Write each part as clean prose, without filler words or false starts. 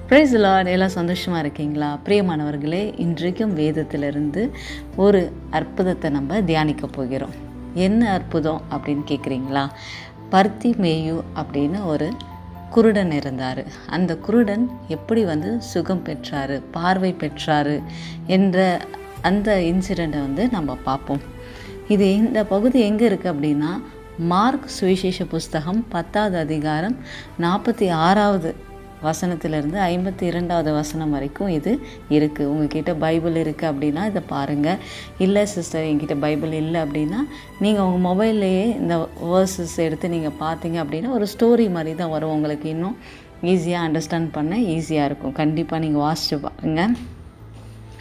Praise the Lord. எல்லாம் சந்தோஷமாக இருக்கீங்களா? பிரியமானவர்களே, இன்றைக்கும் வேதத்திலிருந்து ஒரு அற்புதத்தை நம்ம தியானிக்க போகிறோம். என்ன அற்புதம் அப்படின்னு கேட்குறீங்களா? பர்த்திமேயு அப்படின்னு ஒரு குருடன் இருந்தார். அந்த குருடன் எப்படி சுகம் பெற்றார், பார்வை பெற்றார் என்ற அந்த இன்சிடெண்ட்டை நம்ம பார்ப்போம். இந்த பகுதி எங்கே இருக்குது அப்படின்னா, மார்க் சுவிசேஷ புஸ்தகம் 10வது அதிகாரம் 46வது வசனத்திலிருந்து 52வது வசனம் வரைக்கும் இது இருக்குது. உங்ககிட்ட பைபிள் இருக்குது அப்படின்னா இதை பாருங்கள். இல்லை சிஸ்டர் என்கிட்ட பைபிள் இல்லை அப்படின்னா நீங்கள் உங்கள் மொபைல்லையே இந்த வேர்சஸ் எடுத்து நீங்கள் பார்த்தீங்க அப்படின்னா ஒரு ஸ்டோரி மாதிரி தான் வரும். உங்களுக்கு இன்னும் ஈஸியாக அண்டர்ஸ்டாண்ட் பண்ண ஈஸியாக இருக்கும். கண்டிப்பாக நீங்கள் வாசித்து பாருங்கள்.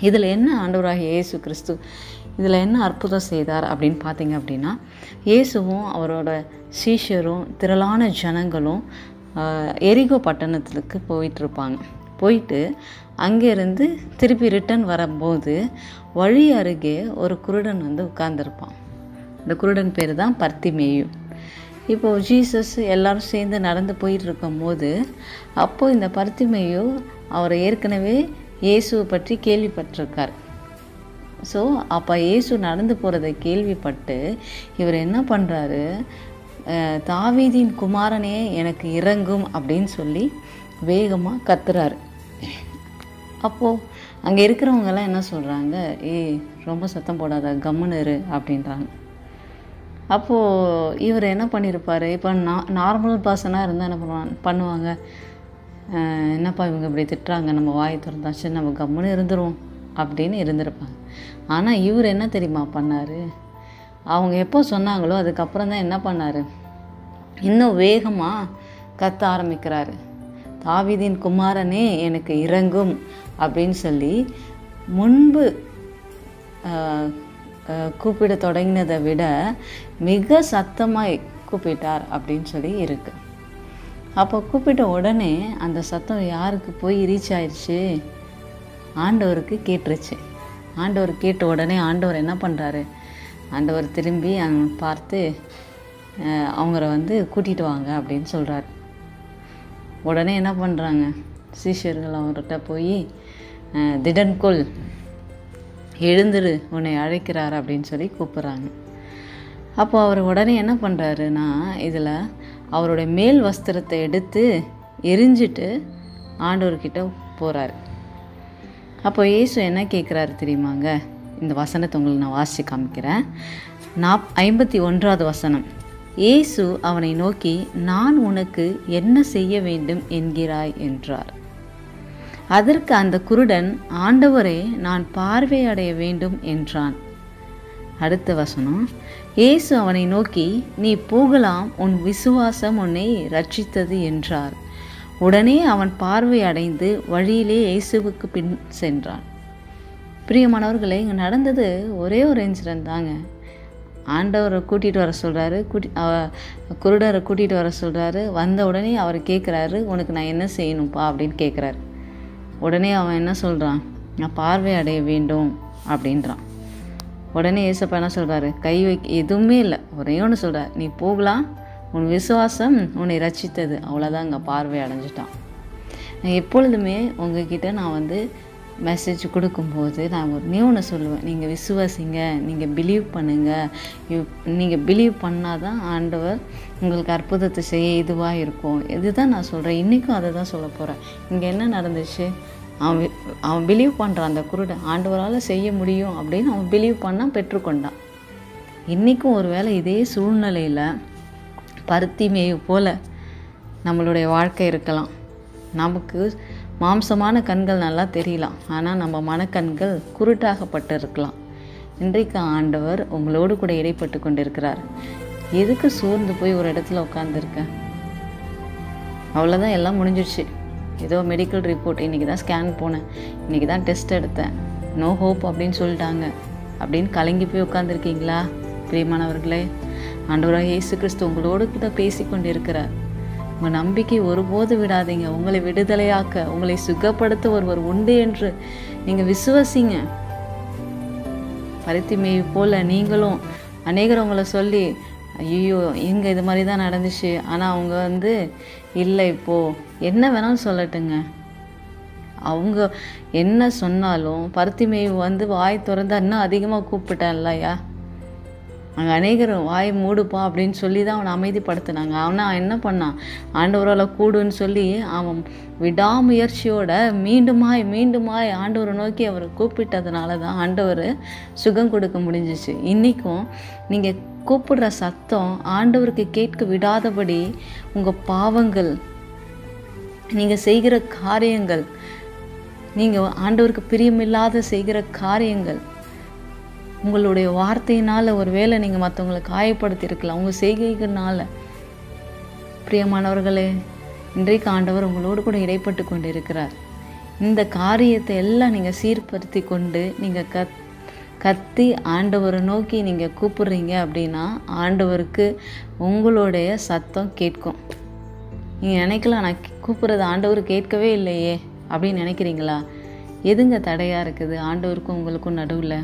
இதில் என்ன ஆண்டவராகிய இயேசு கிறிஸ்து இதில் என்ன அற்புதம் செய்தார் அப்படின்னு பார்த்தீங்க அப்படின்னா, இயேசுவும் அவரோட சீஷரும் திரளான ஜனங்களும் எரிகோ பட்டணத்துக்கு போயிட்டுருப்பாங்க. போயிட்டு அங்கேருந்து திருப்பி ரிட்டன் வரும்போது வழி அருகே ஒரு குருடன் உட்கார்ந்துருப்பான். இந்த குருடன் பேர் தான் பர்த்திமேயு. இப்போது ஜீசஸ் எல்லோரும் சேர்ந்து நடந்து போயிட்டு இருக்கும்போது அப்போது இந்த பர்த்திமேயு அவர் ஏற்கனவே இயேசுவை பற்றி கேள்விப்பட்டிருக்கார். ஸோ அப்போ இயேசு நடந்து போகிறத கேள்விப்பட்டு இவர் என்ன பண்ணுறாரு, தாவீதின் குமாரனே எனக்கு இறங்கும் அப்படின்னு சொல்லி வேகமாக கத்துறாரு. அப்போது அங்கே இருக்கிறவங்கெல்லாம் என்ன சொல்கிறாங்க, ரொம்ப சத்தம் போடாத, கம்முன்னு இரு அப்படின்றாங்க. அப்போது இவர் என்ன பண்ணியிருப்பார், இப்போ நார்மல் பர்சனாக இருந்தால் என்ன பண்ணுவாங்க, என்னப்பா இவங்க இப்படி திட்டுறாங்க, நம்ம வாயை திறந்தாச்சு, நம்ம கம்முன்னு இருந்துருவோம் அப்படின்னு இருந்திருப்பாங்க. ஆனால் இவர் என்ன தெரியுமா பண்ணார், அவங்க எப்போ சொன்னாங்களோ அதுக்கப்புறம் தான் என்ன பண்ணார், இன்னும் வேகமாக கத்த ஆரம்பிக்கிறாரு. தாவீதின் குமாரனே எனக்கு இறங்கும் அப்படின்னு சொல்லி முன்பு கூப்பிட தொடங்கினதை விட மிக சத்தமாய் கூப்பிட்டார் அப்படின்னு சொல்லி இருக்கு. அப்போ கூப்பிட்ட உடனே அந்த சத்தம் யாருக்கு போய் ரீச் ஆயிடுச்சு, ஆண்டவருக்கு கேட்டுருச்சு. ஆண்டவர் கேட்ட உடனே ஆண்டவர் என்ன பண்ணுறாரு, ஆண்டவர் திரும்பி பார்த்து அவங்கள கூட்டிகிட்டு வாங்க அப்படின்னு சொல்கிறார். உடனே என்ன பண்ணுறாங்க, சீஷர்கள் அவர்கிட்ட போய் திடன்கொள், எழுந்துரு, உன்னை அழைக்கிறார் அப்படின்னு சொல்லி கூப்பிட்றாங்க. அப்போ அவர் உடனே என்ன பண்ணுறாருன்னா, இதில் அவருடைய மேல் வஸ்திரத்தை எடுத்து எரிஞ்சிட்டு ஆண்டவர்கிட்ட போகிறாரு. அப்போ இயேசு என்ன கேட்குறாரு தெரியுமாங்க, இந்த வசனத்தை உங்களுக்கு நான் வாசித்து காமிக்கிறேன். 51வது வசனம். இயேசு அவனை நோக்கி, நான் உனக்கு என்ன செய்ய வேண்டும் என்கிறாய் என்றார். அதற்கு அந்த குருடன், ஆண்டவரே, நான் பார்வையடைய வேண்டும் என்றான். அடுத்த வசனம். இயேசு அவனை நோக்கி, நீ போகலாம், உன் விசுவாசம் உன்னை ரட்சித்தது என்றார். உடனே அவன் பார்வை அடைந்து வழியிலே இயேசுவுக்கு பின் சென்றான். பிரியமானவர்களே, இங்கே நடந்தது ஒரே ஒரு இன்சிடென்ட் தாங்க. ஆண்டவரை கூட்டிகிட்டு வர சொல்கிறாரு, குருடரை கூட்டிகிட்டு வர சொல்கிறாரு. வந்த உடனே அவர் கேட்குறாரு, உனக்கு நான் என்ன செய்யணும்ப்பா அப்படின்னு கேட்குறாரு. உடனே அவன் என்ன சொல்கிறான், நான் பார்வை அடைய வேண்டும் அப்படின்றான். உடனே இயேசப்பா என்ன சொல்கிறாரு, கை எதுவுமே இல்லை, ஒரே ஒன்று சொல்கிறார், நீ போகலாம், உன் விசுவாசம் உன்னை ரட்சித்தது. அவ்வளோதான், அங்கே பார்வை அடைஞ்சிட்டான். எப்பொழுதுமே உங்ககிட்ட நான் மெசேஜ் கொடுக்கும்போது நான் ஒன்று சொல்லுவேன், நீங்கள் விசுவாசிங்க, நீங்கள் பிலீவ் பண்ணுங்கள். நீங்கள் பிலீவ் பண்ணால் தான் ஆண்டவர் உங்களுக்கு அற்புதத்தை செய்ய இதுவாக இருக்கும். இதுதான் நான் சொல்கிறேன். இன்றைக்கும் அதை தான் சொல்ல போகிறேன். இங்கே என்ன நடந்துச்சு, அவன் பிலீவ் பண்ணுறான். அந்த குருடன் ஆண்டவரால் செய்ய முடியும் அப்படின்னு அவன் பிலீவ் பண்ணால் பெற்றுக்கொண்டான். இன்றைக்கும் ஒரு வேளை இதே சூழ்நிலையில் பர்த்திமேயு போல் நம்மளுடைய வாழ்க்கை இருக்கலாம். நமக்கு மாம்சமான கண்கள் நல்லா தெரியலாம், ஆனால் நம்ம மனக்கண்கள் குருட்டாகப்பட்டு இருக்கலாம். இன்றைக்கு ஆண்டவர் உங்களோடு கூட இடைப்பட்டு கொண்டிருக்கிறார். எதுக்கு சோர்ந்து போய் ஒரு இடத்துல உட்காந்துருக்க, அவ்வளோதான், எல்லாம் முடிஞ்சிடுச்சு, ஏதோ மெடிக்கல் ரிப்போர்ட், இன்றைக்கி தான் ஸ்கேன் போனேன், இன்றைக்கி தான் டெஸ்ட் எடுத்தேன், நோ ஹோப் அப்படின்னு சொல்லிட்டாங்க அப்படின்னு கலங்கி போய் உட்காந்துருக்கீங்களா? பிரியமானவர்களே, ஆண்டவராக இயேசு கிறிஸ்து உங்களோடு கூட பேசி கொண்டு இருக்கிறார். உங்கள் நம்பிக்கை ஒருபோது விடாதீங்க. உங்களை விடுதலையாக்க, உங்களை சுகப்படுத்த ஒருவர் உண்டு என்று நீங்கள் விசுவசிங்க. பர்த்திமேயு போல் நீங்களும் அநேகர் உங்களை சொல்லி, ஐயோ இங்கே இது மாதிரி தான் நடந்துச்சு, ஆனால் அவங்க இல்லை, இப்போது என்ன வேணாலும் சொல்லட்டுங்க, அவங்க என்ன சொன்னாலும் பர்த்திமேயு வந்து வாய் திறந்தா இன்னும் அதிகமாக கூப்பிட்டான் இல்லையா. அங்கே அநேகர் வாய் மூடுப்பா அப்படின்னு சொல்லி தான் அவனை அமைதிப்படுத்தினாங்க. அவன் என்ன பண்ணான், ஆண்டவரால் கூடுன்னு சொல்லி அவன் விடாமுயற்சியோட மீண்டுமாய் ஆண்டவரை நோக்கி அவர் கூப்பிட்டதுனால தான் ஆண்டவர் சுகம் கொடுக்க முடிஞ்சிச்சு. இன்றைக்கும் நீங்கள் கூப்பிடுற சத்தம் ஆண்டவருக்கு கேட்க விடாதபடி உங்கள் பாவங்கள், நீங்கள் செய்கிற காரியங்கள், நீங்கள் ஆண்டவருக்கு பிரியமில்லாத செய்கிற காரியங்கள், உங்களுடைய வார்த்தையினால் ஒரு வேளை நீங்கள் மற்றவங்களை காயப்படுத்தியிருக்கலாம் உங்கள் செய்கைகள்னால. பிரியமானவர்களே, இன்றைக்கு ஆண்டவர் உங்களோடு கூட இடைப்பட்டு கொண்டு இருக்கிறார். இந்த காரியத்தை எல்லாம் நீங்கள் சீர்படுத்தி கொண்டு நீங்கள் கத்தி ஆண்டவரை நோக்கி நீங்கள் கூப்பிடுறீங்க அப்படின்னா ஆண்டவருக்கு உங்களுடைய சத்தம் கேட்கும். நீங்கள் நினைக்கலாம், நான் கூப்பிட்றது ஆண்டவர் கேட்கவே இல்லையே அப்படின்னு நினைக்கிறீங்களா? எதுங்க தடையாக இருக்குது ஆண்டவருக்கும் உங்களுக்கும் நடுவில்?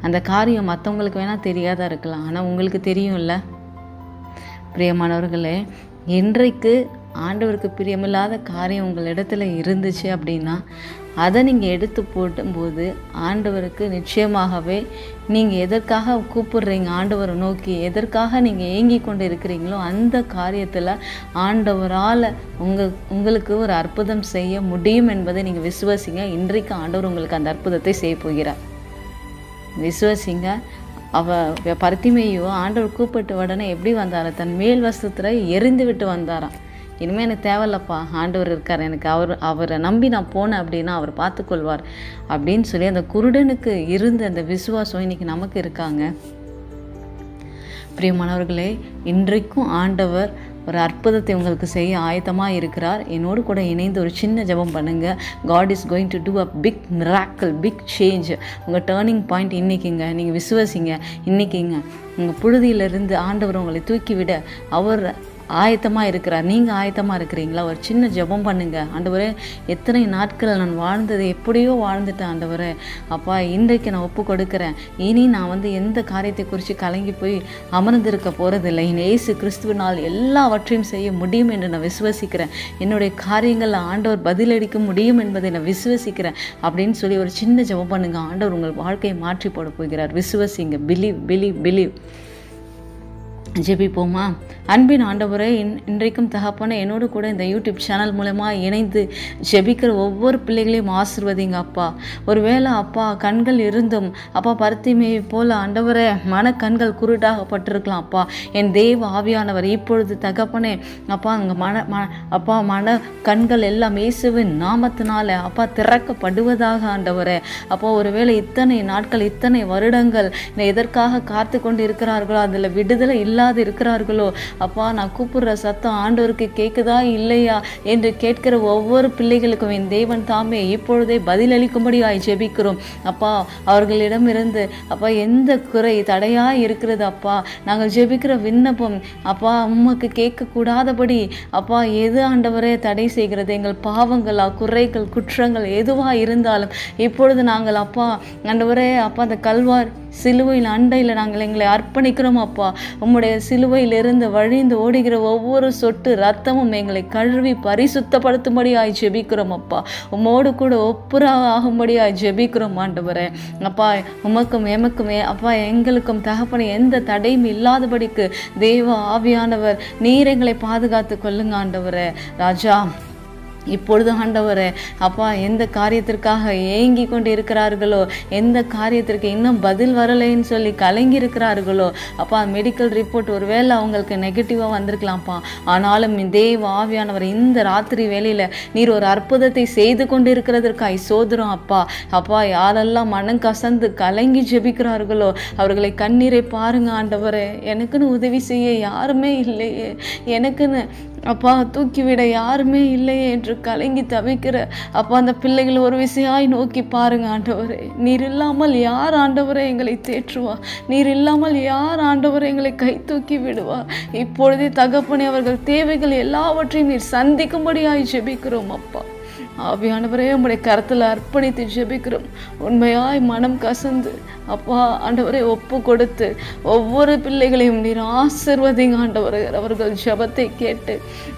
அந்த காரியம் மற்றவங்களுக்கு வேணால் தெரியாதா இருக்கலாம், ஆனால் உங்களுக்கு தெரியும்ல. பிரியமானவர்களே, இன்றைக்கு ஆண்டவருக்கு பிரியமில்லாத காரியம் உங்கள் இடத்துல இருந்துச்சு அப்படின்னா அதை நீங்கள் எடுத்து போடும்போது ஆண்டவருக்கு நிச்சயமாகவே நீங்கள் எதற்காக கூப்பிடுறீங்க ஆண்டவரை நோக்கி, எதற்காக நீங்கள் ஏங்கி கொண்டு இருக்கிறீங்களோ அந்த காரியத்தில் ஆண்டவரால் உங்களுக்கு ஒரு அற்புதம் செய்ய முடியும் என்பதை நீங்கள் விசுவாசிங்க. இன்றைக்கு ஆண்டவர் உங்களுக்கு அந்த அற்புதத்தை செய்ய போகிறார். விசுவாசிங்க. பர்த்திமேயு ஆண்டவர் கூப்பிட்டு உடனே எப்படி வந்தாரா, தன் மேல் வஸ்திரத்தை எரிந்து விட்டு வந்தாராம். இனிமேல் எனக்கு தேவையில்லப்பா, ஆண்டவர் இருக்கார், எனக்கு அவரை நம்பி நான் போனேன் அப்படின்னா அவர் பார்த்துக்கொள்வார் அப்படின்னு சொல்லி அந்த குருடனுக்கு இருந்த அந்த விசுவாசம் இன்னைக்கு நமக்கு இருக்காங்க. பிரியமானவர்களே, இன்றைக்கும் ஆண்டவர் ஒரு அற்புதத்தை உங்களுக்கு செய்ய ஆயத்தமாக இருக்கிறார். என்னோடு கூட இணைந்து ஒரு சின்ன ஜெபம் பண்ணுங்கள். God is going to do a big miracle, big change. உங்கள் டேர்னிங் பாயிண்ட் இன்றைக்கிங்க. நீங்கள் விசுவாசிங்க. இன்றைக்கிங்க உங்கள் புழுதியிலிருந்து ஆண்டவர் உங்களை தூக்கிவிட அவர் ஆயத்தமாக இருக்கிறார். நீங்கள் ஆயத்தமாக இருக்கிறீங்களா? ஒரு சின்ன ஜெபம் பண்ணுங்கள். ஆண்டவரே, எத்தனை நாட்கள் நான் வாழ்ந்தது எப்படியோ வாழ்ந்துட்டேன் ஆண்டவரே. அப்பா, இன்றைக்கு நான் ஒப்பு கொடுக்குறேன். இனி நான் எந்த காரியத்தை குறித்து கலங்கி போய் அமர்ந்திருக்க போகிறதில்லை. இயேசு கிறிஸ்துவினால் எல்லாவற்றையும் செய்ய முடியும் என்று நான் விசுவசிக்கிறேன். என்னுடைய காரியங்களில் ஆண்டவர் பதிலளிக்க முடியும் என்பதை நான் விசுவசிக்கிறேன் அப்படின்னு சொல்லி ஒரு சின்ன ஜெபம் பண்ணுங்கள். ஆண்டவர் உங்கள் வாழ்க்கையை மாற்றி போட போகிறார். விசுவசிங்க. Believe believe believe. ஜெபிப்போமா? அன்பின் ஆண்டவரே, இன்றைக்கும் தகப்பனே, என்னோடு கூட இந்த யூடியூப் சேனல் மூலமாக இணைந்து ஜெபிக்கிற ஒவ்வொரு பிள்ளைகளையும் ஆசீர்வதிங்க அப்பா. ஒருவேளை அப்பா கண்கள் இருந்தும் அப்பா பர்த்திமேயை போல ஆண்டவரே மன கண்கள் குருடாகப்பட்டிருக்கலாம் அப்பா. என் தேவ ஆவியானவர் இப்பொழுது தகப்பனே அப்பா அங்கே மன கண்கள் எல்லாம் இயேசுவின் நாமத்தினால அப்பா திறக்கப்படுவதாக ஆண்டவரே. அப்பா, ஒருவேளை இத்தனை நாட்கள் இத்தனை வருடங்கள் எதற்காக காத்து கொண்டு இருக்கிறார்களோ, அதில் விடுதலை இல்லாது இருக்கிறார்களோ அப்பா, நான் கூப்பிடுற சத்தம் ஆண்டவருக்கு கேட்குதா இல்லையா என்று கேட்கிற ஒவ்வொரு பிள்ளைகளுக்கும் என் தேவன் தாமே இப்பொழுதே பதிலளிக்கும்படியாய் ஜெபிக்கிறோம் அப்பா. அவர்களிடமிருந்து அப்பா எந்த குறை தடையாக இருக்கிறது அப்பா, நாங்கள் ஜெபிக்கிற விண்ணப்பம் அப்பா உமக்கு கேட்கக்கூடாதபடி அப்பா எது ஆண்டவரே தடை செய்கிறது? எங்கள் பாவங்களா, குறைகள், குற்றங்கள் எதுவாக இருந்தாலும் இப்பொழுது நாங்கள் அப்பா ஆண்டவரே அப்பா அந்த கல்வார் சிலுவையில் அண்டையில் நாங்கள் எங்களை அர்ப்பணிக்கிறோம் அப்பா. உம்முடைய சிலுவையிலிருந்து வழிந்து ஓடுகிற ஒவ்வொரு சொட்டு ரத்தமும் எங்களை கழுவி பரிசுத்தப்படுத்தும்படியாய் ஜெபிக்கிறோம் அப்பா. உம்மோடு கூட ஒப்புரவாகும்படியாய் ஜெபிக்கிறோம் ஆண்டவரே. அப்பா, உமக்கும் எமக்கும் அப்பா எங்களுக்கும் தகப்பனை எந்த தடையும் இல்லாதபடிக்கு தேவ ஆவியானவர் நீர் எங்களை பாதுகாத்து கொள்ளுங்க ஆண்டவரே. ராஜா, இப்பொழுது ஆண்டவரே அப்பா எந்த காரியத்திற்காக ஏங்கி கொண்டு இருக்கிறார்களோ, எந்த காரியத்திற்கு இன்னும் பதில் வரலைன்னு சொல்லி கலங்கி இருக்கிறார்களோ அப்பா, மெடிக்கல் ரிப்போர்ட் ஒருவேளை அவங்களுக்கு நெகட்டிவாக வந்திருக்கலாம்ப்பா. ஆனாலும் தேவ ஆவியானவர் இந்த ராத்திரி வேளையில் நீர் ஒரு அற்புதத்தை செய்து கொண்டு இருக்கிறதற்காய் சோதரம் அப்பா. அப்பா, யாரெல்லாம் மனம் கசந்து கலங்கி ஜெபிக்கிறார்களோ அவர்களை கண்ணீரை பாருங்க ஆண்டவரே. எனக்குன்னு உதவி செய்ய யாருமே இல்லையே, எனக்குன்னு அப்பா தூக்கிவிட யாருமே இல்லையே என்று கலங்கி தவிக்கிற அப்பா அந்த பிள்ளைகள் ஒரு விசையாய் நோக்கி பாருங்க ஆண்டவரே. நீர் இல்லாமல் யார் ஆண்டவரே எங்களை தேற்றுவா? நீர் இல்லாமல் யார் ஆண்டவரே எங்களை கை தூக்கி விடுவா? இப்பொழுதே தகப்பனே அவர்கள் தேவைகள் எல்லாவற்றையும் நீர் சந்திக்கும்படியாய் ஜெபிக்கிறோம் அப்பா. ஆவியானவரே உம்முடைய கரத்தில் அர்ப்பணித்து ஜெபிக்கிறோம். உண்மையாய் மனம் கசந்து அப்பா ஆண்டவரை ஒப்பு கொடுத்து ஒவ்வொரு பிள்ளைகளையும் நீர் ஆசீர்வதிங்க ஆண்டவரே. அவர்கள் ஜெபத்தை கேட்டு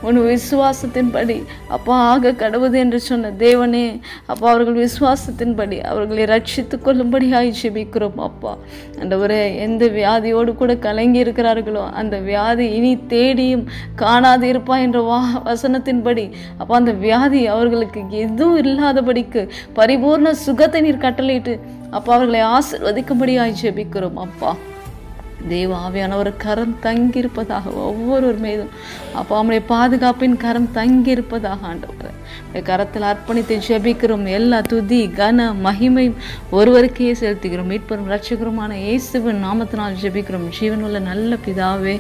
உன் விசுவாசத்தின்படி அப்பா ஆக கடவுது என்று சொன்ன தேவனே அப்பா அவர்கள் விசுவாசத்தின்படி அவர்களை ரட்சித்து கொள்ளும்படியாய் ஜெபிக்கிறோம் அப்பா. ஆண்டவரே எந்த வியாதியோடு கூட கலங்கி இருக்கிறார்களோ அந்த வியாதி இனி தேடியும் காணாது இருப்பா என்ற வசனத்தின்படி அப்பா அந்த வியாதி அவர்களுக்கு எதுவும் இல்லாதபடிக்கு பரிபூர்ண சுகத்தை நீர் கட்டளையிட்டு அப்பா அவர்களை ஆசீர்வதிக்கும்படியாய் ஜெபிக்கிறோம் அப்பா. தேவ ஆவியானவர் கரம் தங்கியிருப்பதாக ஒவ்வொருவர் மீதும் அப்பா அவனுடைய பாதுகாப்பின் கரம் தங்கியிருப்பதாக ஆண்டவர் கரத்தில் அர்ப்பணித்து ஜெபிக்கிறோம். எல்லா துதி கன மகிமையும் ஒருவருக்கே செலுத்துகிறோம். மீட்பரும் இரட்சகருமான இயேசுவின் நாமத்தினால் ஜெபிக்கிறோம் ஜீவனுள்ள நல்ல பிதாவே.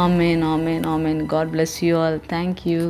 ஆமேன் ஆமேன் ஆமேன். God bless you all. Thank you.